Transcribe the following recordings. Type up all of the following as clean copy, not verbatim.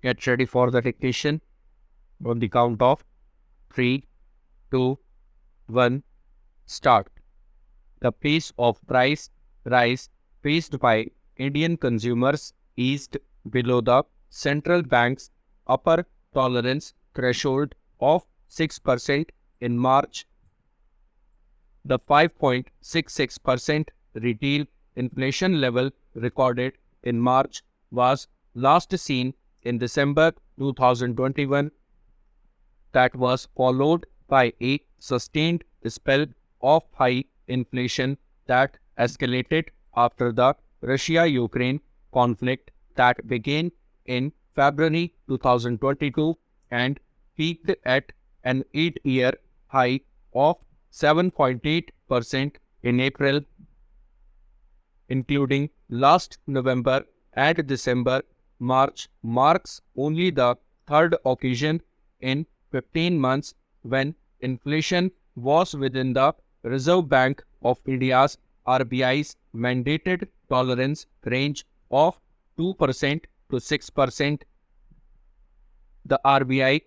Get ready for the dictation on the count of 3, 2, 1, start. The pace of price rise faced by Indian consumers eased below the central bank's upper tolerance threshold of 6% in March. The 5.66% retail inflation level recorded in March was last seen in December 2021. That was followed by a sustained spell of high inflation that escalated after the Russia-Ukraine conflict that began in February 2022 and peaked at an 8-year high of 7.8% in April, including last November and December. March marks only the third occasion in 15 months when inflation was within the Reserve Bank of India's RBI's mandated tolerance range of 2% to 6%. The RBI,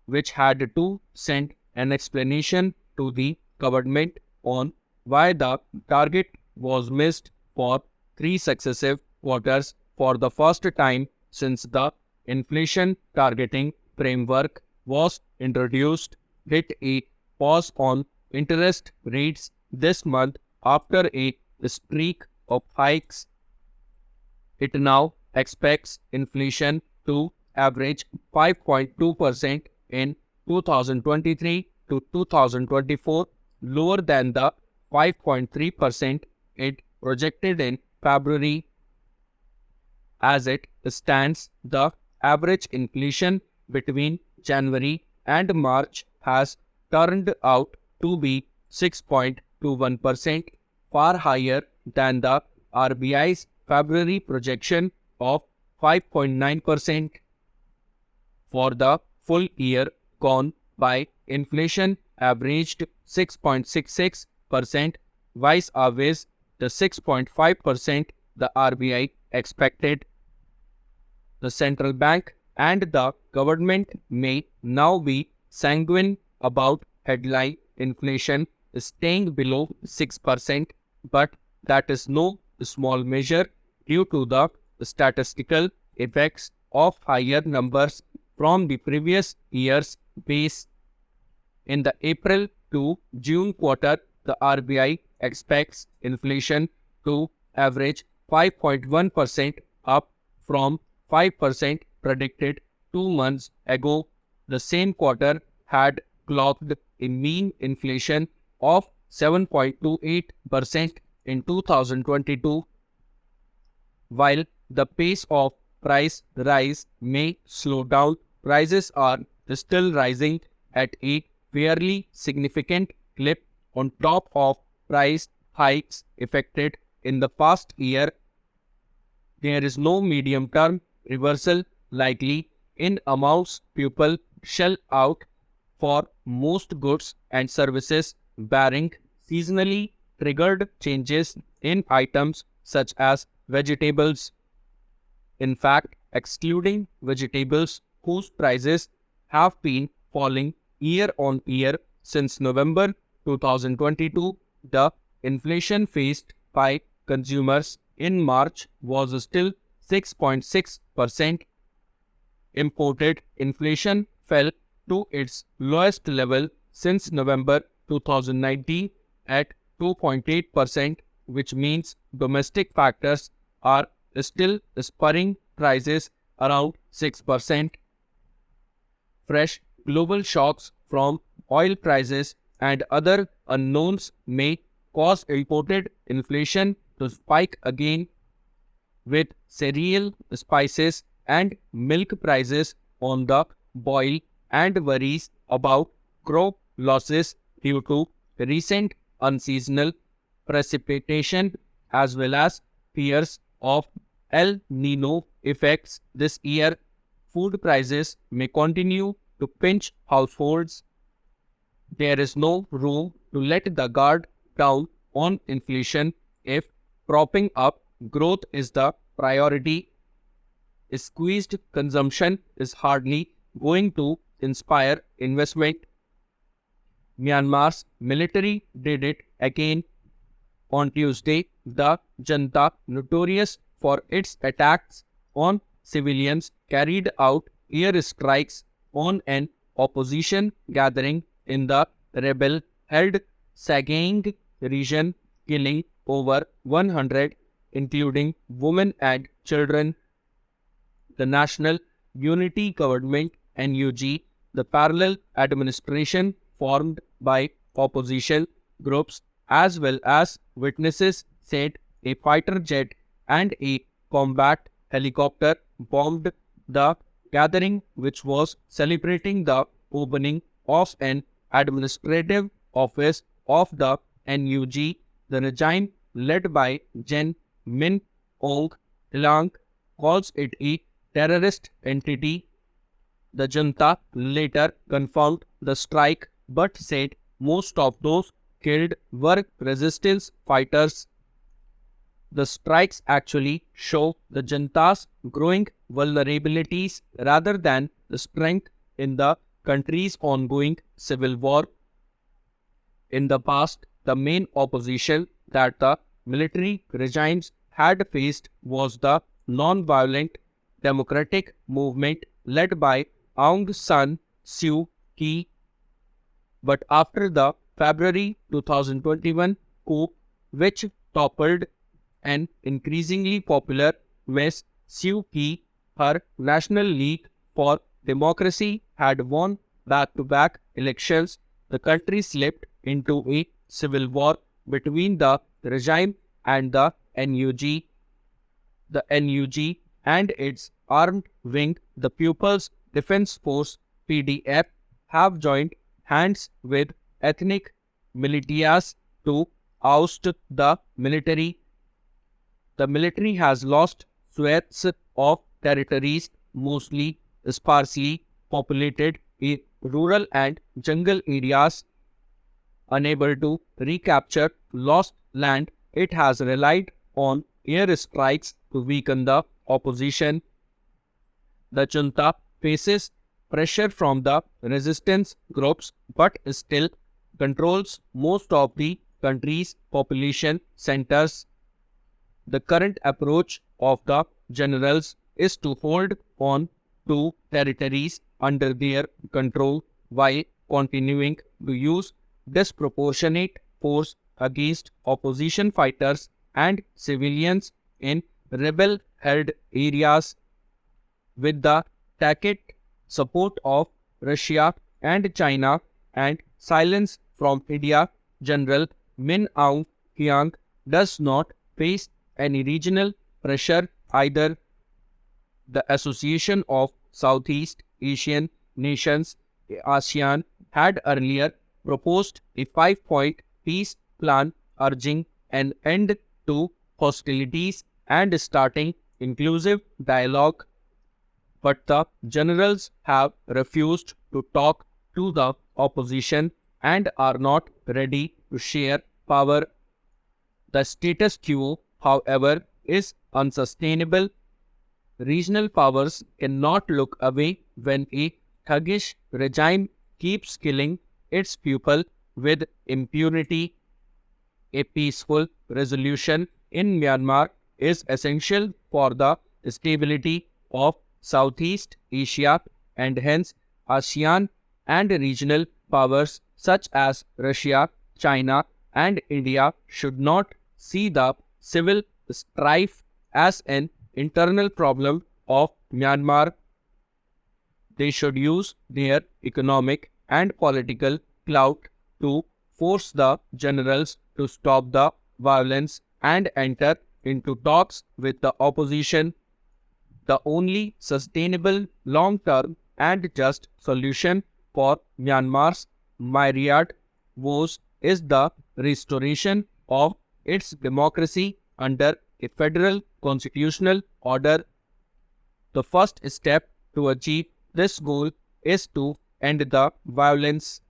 which had to send an explanation to the government on why the target was missed for 3 successive quarters for the first time since the inflation targeting framework was introduced, hit a pause on interest rates this month after a streak of hikes. It now expects inflation to average 5.2% in 2023 to 2024, lower than the 5.3% it projected in February. As it stands, the average inflation between January and March has turned out to be 6.21%, far higher than the RBI's February projection of 5.9%. For the full year gone by, inflation averaged 6.66%, vis-a-vis the 6.5% the RBI expected. The central bank and the government may now be sanguine about headline inflation staying below 6%, but that is no small measure due to the statistical effects of higher numbers from the previous year's base. In the April to June quarter, the RBI expects inflation to average 5.1%, up from 5% predicted 2 months ago. The same quarter had clocked a mean inflation of 7.28% in 2022. While the pace of price rise may slow down, prices are still rising at a fairly significant clip on top of price hikes effected in the past year. There is no medium-term reversal likely in amounts people shell out for most goods and services, barring seasonally triggered changes in items such as vegetables. In fact, excluding vegetables whose prices have been falling year on year since November 2022, the inflation faced by consumers in March was still 6.6%. Imported inflation fell to its lowest level since November 2019 at 2.8%, which means domestic factors are still spurring prices around 6%. Fresh global shocks from oil prices and other unknowns may cause imported inflation to spike again, with cereal, spices and milk prices on the boil and worries about crop losses due to recent unseasonal precipitation as well as fears of El Nino effects this year. Food prices may continue to pinch households. There is no room to let the guard down on inflation if propping up growth is the priority. squeezed consumption is hardly going to inspire investment. Myanmar's military did it again on Tuesday. The junta, notorious for its attacks on civilians, carried out air strikes on an opposition gathering in the rebel-held Sagaing region, killing over 100, including women and children. The National Unity Government (NUG), the parallel administration formed by opposition groups as well as witnesses, said a fighter jet and a combat helicopter bombed the gathering, which was celebrating the opening of an administrative office of the NUG. The regime, led by Jen Min Aung Hlaing, calls it a terrorist entity. The junta later confirmed the strike but said most of those killed were resistance fighters. The strikes actually show the junta's growing vulnerabilities rather than the strength in the country's ongoing civil war. In the past, the main opposition that the military regimes had faced was the non-violent democratic movement led by Aung San Suu Kyi. But after the February 2021 coup, which toppled an increasingly popular Ms. Suu Kyi, her National League for Democracy had won back-to-back elections. The country slipped into a civil war between the regime and the NUG. The NUG and its armed wing, the People's Defense Force (PDF), have joined hands with ethnic militias to oust the military. The military has lost swathes of territories, mostly sparsely populated in rural and jungle areas. Unable to recapture lost land, it has relied on air strikes to weaken the opposition. The junta faces pressure from the resistance groups but still controls most of the country's population centers. The current approach of the generals is to hold on to territories under their control while continuing to use disproportionate force against opposition fighters and civilians in rebel-held areas. With the tacit support of Russia and China and silence from India, General Min Aung Hlaing does not face any regional pressure either. The Association of Southeast Asian Nations (ASEAN) had earlier proposed a 5-point peace plan urging an end to hostilities and starting inclusive dialogue. But the generals have refused to talk to the opposition and are not ready to share power. The status quo, however, is unsustainable. Regional powers cannot look away when a thuggish regime keeps killing its people with impunity. A peaceful resolution in Myanmar is essential for the stability of Southeast Asia, and hence ASEAN and regional powers such as Russia, China, and India should not see the civil strife as an internal problem of Myanmar. They should use their economic and political clout to force the generals to stop the violence and enter into talks with the opposition. The only sustainable, long-term and just solution for Myanmar's myriad woes is the restoration of its democracy under a federal constitutional order. The first step to achieve this goal is to end the violence.